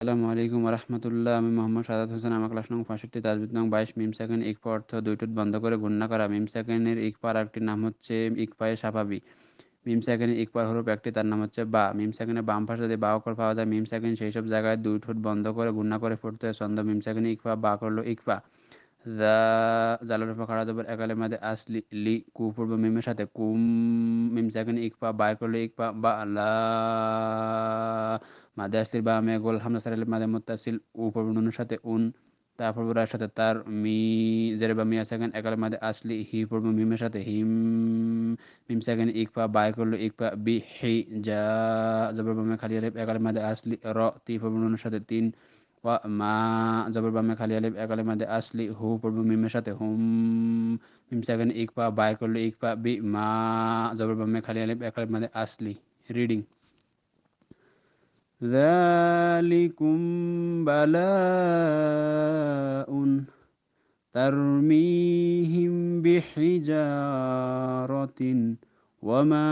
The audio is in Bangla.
আসসালামু আলাইকুম রহমতুল্লাহ। আমি মোহাম্মদ সাদাত হোসেন। আমার ক্লাস নং 65, তাজবিদ নং 22। মিম সেকেন্ড ইকফা অর্থ দুই ঠোঁট বন্ধ করে গুণনা করা। মিম সেকেন্ডের ইকফার আরেকটি নাম হচ্ছে ইকফায়ে সাফাবি। মিম সেকেন্ডের ইকফার হরফ একটি, তার নাম হচ্ছে বা। মিম সেকেন্ডের বাম পাশে যদি বা অক্ষর পাওয়া যায়, মিম সেকেন্ড সেই সব জায়গায় দুই ঠোঁট বন্ধ করে গুণনা করে পড়তে হয় ছন্দ। মিম সেকেন্ড ইকফা বা করলো ইকফা। যা জালের উপর খাড়া জবর একালে মাদে আসলি লি কু পূর্ব মিমের সাথে কুম। মিম সেকেন্ড ইকফা বাই করলে ইকফা বা লা। মাদে আসলির বা মে গোল হামজা সারালে মাদে মুত্তাসিল উ পূর্ব নুনের সাথে উন। তারপর রার সাথে তার মি জেরে বা মিয়া সেকেন্ড একালে মাদে আসলি হি পূর্ব মিমের সাথে হিম। মিম সেকেন্ড ইকফা বাই করলে ইকফা বি হি। যা জবর বা মে খালি আলিফ একালে মাদে আসলি র তি পূর্ব নুনের সাথে তিন। ওয়া মা জবর বামে খালি আলিফ একালে মাদে আসলি হু পূর্ব মিমের সাথে হুম। মিম সেকেন্ড ইকফা বাই করলে ইকফা বি মা জবর বামে খালি আলিফ একালে মাদে আসলি। রিডিং ذلكم بلاء ترميهم بحجارة وما